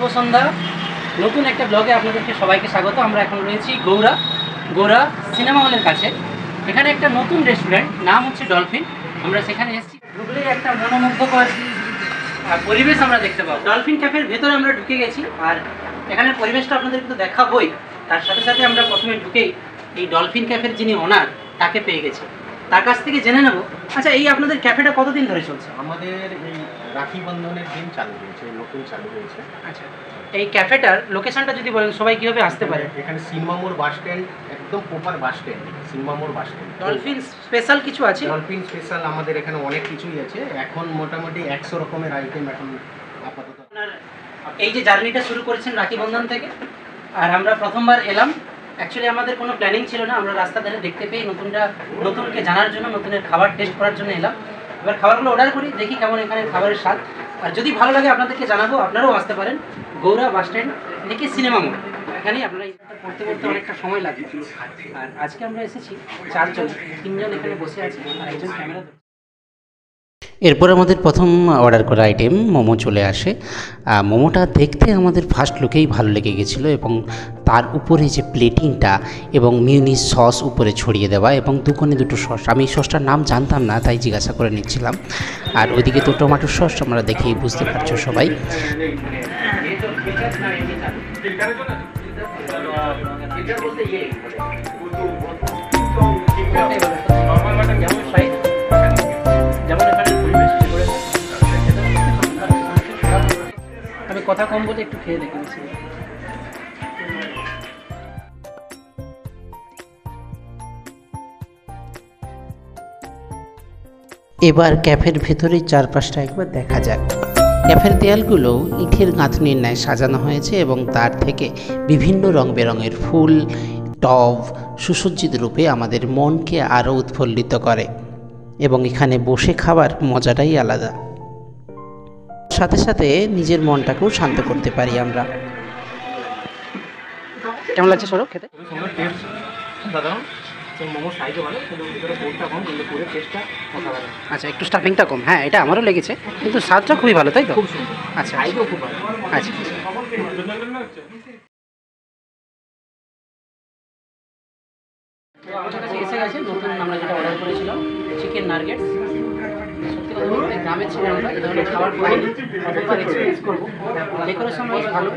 শুভ সন্ধ্যা। নতুন একটা ব্লগে আপনাদেরকে সবাইকে স্বাগত। আমরা এখন রয়েছি গৌরা সিনেমা হলের কাছে। এখানে একটা নতুন রেস্টুরেন্ট, নাম হচ্ছে ডলফিন। আমরা সেখানে এসেছি। ঢুকলেই একটা মনোমুগ্ধকর পরিবেশ আমরা দেখতে পাবো। ডলফিন ক্যাফের ভেতরে আমরা ঢুকে গেছি, আর এখানের পরিবেশটা আপনাদের কিন্তু দেখাবোই। তার সাথে সাথে আমরা প্রথমে ঢুকেই এই ডলফিন ক্যাফের যিনি ওনার তাকে পেয়ে গেছি, তার কাছ থেকে জেনে নেব। আচ্ছা, এই আপনাদের ক্যাফেটা কতদিন ধরে চলছে? আমাদের এই রাখি বন্ধনের দিন চালু হয়েছে, নতুন চালু হয়েছে। আচ্ছা, এই ক্যাফেটার লোকেশনটা যদি বলেন সবাই কীভাবে আসতে পারে? এখানে সিনমামোর বাস স্ট্যান্ড, একদম প্রপার বাস স্ট্যান্ড, সিনমামোর বাস স্ট্যান্ড। ডলফিন স্পেশাল কিছু আছে? ডলফিন স্পেশাল আমাদের এখানে অনেক কিছুই আছে। এখন মোটামুটি 100 রকমের আইটেম এখন আপাতত। এই যে জার্নিটা শুরু করেছেন রাখি বন্ধন থেকে, আর আমরা প্রথমবার এলাম। অ্যাকচুয়ালি আমাদের কোনো প্ল্যানিং ছিল না, আমরা রাস্তা ধারে দেখতে পেয়ে নতুনকে জানার জন্য, নতুনের খাবার টেস্ট করার জন্য এলাম। এবার খাবারগুলো অর্ডার করি, দেখি কেমন এখানে খাবারের স্বাদ। আর যদি ভালো লাগে আপনাদেরকে জানাবো, আপনারাও আসতে পারেন গৌরা বাস স্ট্যান্ড থেকে সিনেমা মোড়। এখানেই আপনারা পড়তে পড়তে অনেকটা সময় লাগে। আর আজকে আমরা এসেছি 4 জন, 3 জন এখানে বসে আছি আর একজন ক্যামেরা। এরপর আমাদের প্রথম অর্ডার করা আইটেম মোমো চলে আসে। মোমোটা দেখতে আমাদের ফার্স্ট লুকেই ভালো লেগে গেছিলো, এবং তার উপরে যে প্লেটিংটা এবং মিউনিস সস উপরে ছড়িয়ে দেওয়া, এবং দুকোণে দুটো সস। আমি এই সসটার নাম জানতাম না, তাই জিজ্ঞাসা করে নিচ্ছিলাম। আর ওইদিকে তো টমেটোর সস, আমরা দেখেই বুঝতে পারছো সবাই। আমি কথা কম বলে একটু খেয়ে দেখেছি। এবার ক্যাফের ভেতরের চারপাশটা একবার দেখা যাক। ক্যাফের দেয়ালগুলো ইটের গাঁথনির ন্যায় সাজানো হয়েছে, এবং তার থেকে বিভিন্ন রং বেরঙের ফুল, টব সুসজ্জিত রূপে আমাদের মনকে আরও উৎফুল্লিত করে, এবং এখানে বসে খাবার মজাটাই আলাদা। সাথে সাথে নিজের মনটাকেও শান্ত করতে পারি আমরা। কেমন লাগছে সৌরভ খেতে? আচ্ছা, একটু স্টাফিংটা কম। হ্যাঁ, এটা আমারও লেগেছে, কিন্তু স্বাদটা খুবই ভালো, তাই তো? আচ্ছা, আচ্ছা। আমাদের কাছে এসে গেছে নতুন আমরা যেটা অর্ডার করেছিলাম, চিকেন নাগেটস। সত্যি কথা বলতে গ্রামের ছেলে আমরা এই ধরনের খাবার পাইনি, প্রথমবার এক্সপিরিয়েন্স করবো। ডেকোরেশন বেশ ভালো,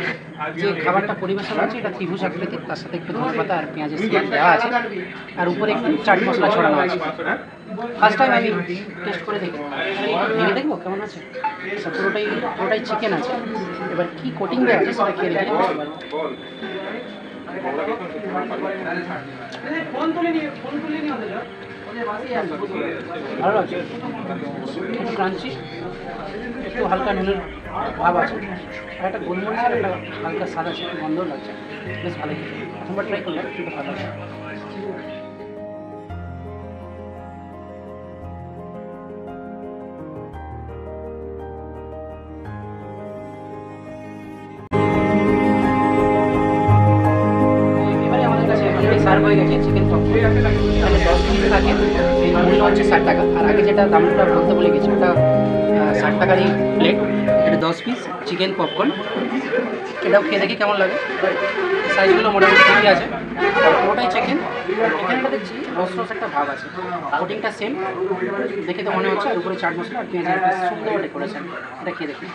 যে খাবারটা পরিবেশন হচ্ছে এটা ত্রিভুজ আকৃতির, তার সাথে একটু ধনেপাতা আর পেঁয়াজের স্লাইস দেওয়া আছে, আর উপরে একটু চাট মশলা ছড়ানো আছে। ফার্স্ট টাইম আমি টেস্ট করে দেখি, ভেঙে দেখবো কেমন আছে। পুরোটাই চিকেন আছে। এবার কি কোটিং দেওয়া আছে সেটা খেয়ে দেখি বুঝতে পারবো। ভালো লাগছে, একটু ক্রাঞ্চি, একটু হালকা নুনের ভাব আছে, আর একটা গোলমরিচের একটা হালকা স্বাদ আছে, একটু গন্ধ লাগছে। বেশ ভালো, প্রথমবার ট্রাই করলাম, কিন্তু ভালো লাগছে। সার্ভ হয়ে গেছে চিকেন পপকর্ন। এখানে 10 পিস থাকে, এই মূল্য হচ্ছে 60 টাকা। আর আগে যেটা দামটা বলতে বলে গেছি, ওটা 60 টাকারই প্লেট। এটা 10 পিস চিকেন পপকর্ন। এটাও খেয়ে দেখি কেমন লাগে। সাইজগুলো মোটামুটি ঠিকই আছে, পুরোটাই চিকেন। এখানে একটা দেখছি রস একটা ভাব আছে, কোটিংটা সেম, দেখে তো মনে হচ্ছে। আর উপরে চাট মশলা আর পেঁয়াজের সুন্দর ডেকোরেশন। এটা খেয়ে দেখি।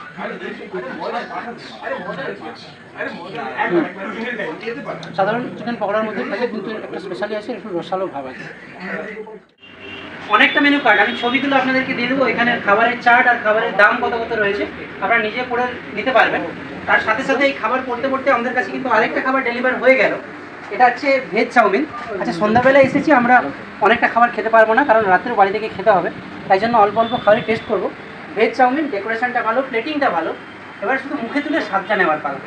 সাধারণ চিকেন পকোড়ার মধ্যে থাকে, কিন্তু একটা স্পেশালি আছে, একটু রসালো ভাব আছে। অনেকটা মেনু কার্ড, আমি ছবিগুলো আপনাদেরকে দিয়ে দেবো। এখানে খাবারের চার্ট আর খাবারের দাম কত কত রয়েছে আপনারা নিজে পড়ে নিতে পারবেন। তার সাথে সাথে এই খাবার পড়তে পড়তে আমাদের কাছে কিন্তু আরেকটা খাবার ডেলিভার হয়ে গেল। এটা হচ্ছে ভেজ চাউমিন। আচ্ছা, সন্ধ্যাবেলায় এসেছি আমরা, অনেকটা খাবার খেতে পারবো না, কারণ রাত্রে বাড়ি থেকে খেতে হবে, তাই জন্য অল্প অল্প খাবারই টেস্ট করবো। ভেজ চাউমিন, ডেকোরেশনটা ভালো, প্লেটিংটা ভালো। এবার শুধু মুখে তুলে স্বাদটা নেওয়ার পালা।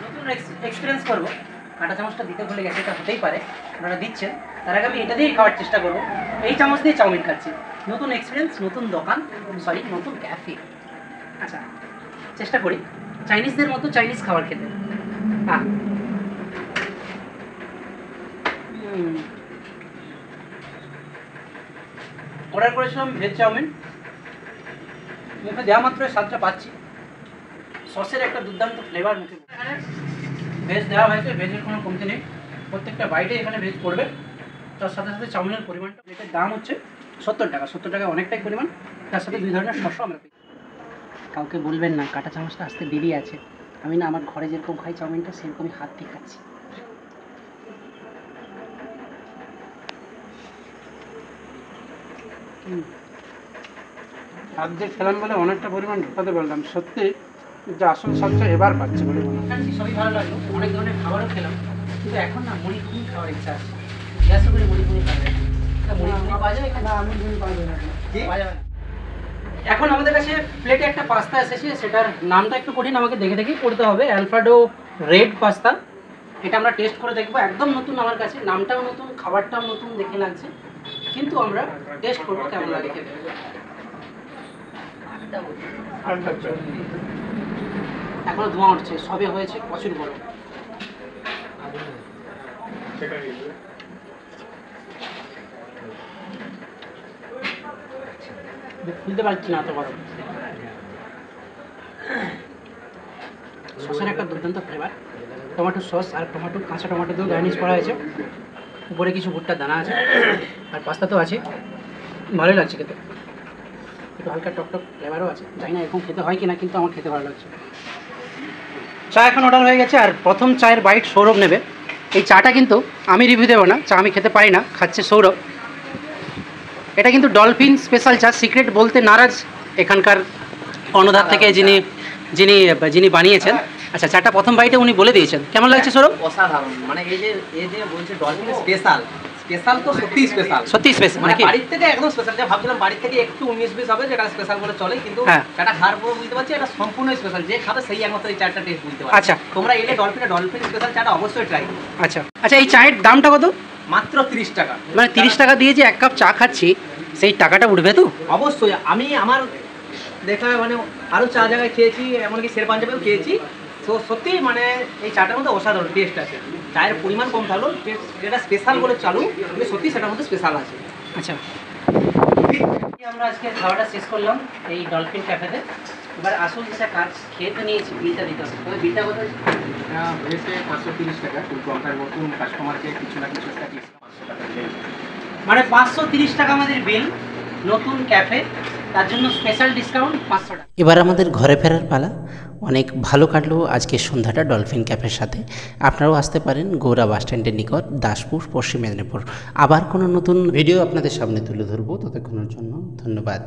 নতুন এক্সপিরিয়েন্স করবো। কাঁটা চামচটা দিতে ভুলে গেছে, এটা হতেই পারে, আপনারা দিচ্ছেন। তার আগে আমি এটা দিয়েই খাওয়ার চেষ্টা করবো। এই চামচ দিয়ে চাউমিন খাচ্ছি। নতুন এক্সপিরিয়েন্স, নতুন দোকান, নতুন ক্যাফে। আচ্ছা, চেষ্টা করি চাইনিজদের মতো চাইনিজ খাবার খেতে। অর্ডার করেছিলাম ভেজ চাউমিন, মুখে দেওয়া মাত্র স্বাদটা পাচ্ছি। সসের একটা দুর্দান্ত ফ্লেভার মুখে। এখানে ভেজ দেওয়া হয়েছে, ভেজের কোনো কমতি নেই, প্রত্যেকটা বাইটে এখানে ভেজ পড়বে। তার সাথে সাথে চাউমিনের পরিমাণটা, প্লেটের দাম হচ্ছে 70 টাকা। 70 টাকা অনেকটাই পরিমাণ। তার সাথে 2 ধরনের সসও আমরা পেয়ে। কাউকে বলবেন না কাঁটা চামচটা আসতে দেরি আছে। আমি না আমার ঘরে যেরকম খাই চাউমিনটা সেরকমই হাত দিয়ে খাচ্ছি। হাত দিয়ে খেলাম বলে অনেকটা পরিমাণ ঢোকাতে পারলাম। সত্যি যে আসল স্বাদটা এবার পাচ্ছি বলে মনে হয়। সবই ভালো লাগলো, অনেক ধরনের খাবারও খেলাম, কিন্তু এখন না মুড়ি খুবই খাওয়ার ইচ্ছা আছে। জিজ্ঞাসা করে মুড়ি খাবে, মুড়ি পাওয়া যায় এখানে? আমি মুড়ি পাওয়া যায় না, পাওয়া যাবে না। এখন আমাদের কাছে প্লেটে একটা পাস্তা এসেছে, সেটার নামটা একটু কঠিন, আমাকে দেখে দেখেই পড়তে হবে। Alfredo red pasta. এটা আমরা টেস্ট করে দেখবো, একদম নতুন আমার কাছে, নামটাও নতুন, খাবারটাও নতুন দেখে লাগছে, কিন্তু আমরা টেস্ট করবো কেমন লাগে খেতে। এখনো ধোঁয়া উঠছে, সবে হয়েছে, প্রচুর বড়। খুলতে পারছি না, এত গরম। সসের একটা দুর্দান্ত ফ্লেভার, টমেটো সস আর টমেটো, কাঁচা টমেটো দিয়েও গার্নিশ করা হয়েছে। উপরে কিছু ভুট্টার দানা আছে, আর পাস্তা তো আছে, ভালোই লাগছে খেতে। একটু হালকা টকটক ফ্লেভারও আছে, জানি না এরকম খেতে হয় কিনা, কিন্তু আমার খেতে ভালো লাগছে। চা এখন অর্ডার হয়ে গেছে, আর প্রথম চায়ের বাইট সৌরভ নেবে। এই চাটা কিন্তু আমি রিভিউ দেবো না, চা আমি খেতে পারি না, খাচ্ছে সৌরভ। এটা কিন্তু ডলফিন স্পেশাল চা, সিক্রেট বলতে নারাজ এখানকার কর্ণধার থেকে যিনি যিনি যিনি বানিয়েছেন। আচ্ছা, চাটা প্রথম বাইটে উনি বলে দিয়েছেন, কেমন লাগছে সৌরভ? অসাধারণ, মানে এই যে বলছে ডলফিন স্পেশাল, স্পেশাল তো সত্যিই স্পেশাল, সত্যি স্পেশাল, মানে নাকি? বাড়ির থেকে একদম স্পেশাল। যা ভাবছিলাম বাড়ির থেকে একটু 19-20 হবে, যেটা স্পেশাল বলে চলে, কিন্তু হ্যাঁ। চাটা খাওয়ার পর বুঝতে পারছি এটা সম্পূর্ণ স্পেশাল। যে খাবে সেই একমাত্র এই চাটা টেস্ট বুঝতে পারবে। আচ্ছা। তোমরা এলে ডলফিন স্পেশাল চাটা অবশ্যই ট্রাই করো। আচ্ছা আচ্ছা, এই চায়ের দামটা কত? মাত্র 30 টাকা। মানে 30 টাকা দিয়ে যে 1 কাপ চা খাচ্ছি, সেই টাকাটা উঠবে তো? অবশ্যই। আমি আমার দেখা মানে আরও চা জায়গায় খেয়েছি, এমনকি শের পাঞ্জাবেও খেয়েছি, তো সত্যি মানে এই চাটার মধ্যে অসাধারণ টেস্ট আছে। চায়ের পরিমাণ কম থাকলেও যেটা স্পেশাল বলে চালু, কিন্তু সত্যি সেটার মধ্যে স্পেশাল আছে। আচ্ছা, আমরা আজকে খাওয়াটা শেষ করলাম এই ডলফিন ক্যাফেতে। এবার আসল যেটা কাজ, খেতে নিয়েছি, বিলটা দিতে হবে। তবে বিলটা কত? হয়েছে 530 টাকা, কিন্তু আমরা নতুন কাস্টমারকে কিছু না কিছু একটা ডিসকাউন্ট 500 টাকা দিয়ে দিই। মানে 530 টাকা আমাদের বিল, নতুন ক্যাফে, তার জন্য স্পেশাল ডিসকাউন্ট 500 টাকা। এবার আমাদের ঘরে ফেরার পালা। অনেক ভালো কাটলো আজকের সন্ধ্যাটা ডলফিন ক্যাফের সাথে। আপনারাও আসতে পারেন গৌড়া বাস স্ট্যান্ডের নিকট, দাসপুর, পশ্চিম মেদিনীপুর। আবার কোনো নতুন ভিডিও আপনাদের সামনে তুলে ধরবো, ততক্ষণের জন্য ধন্যবাদ।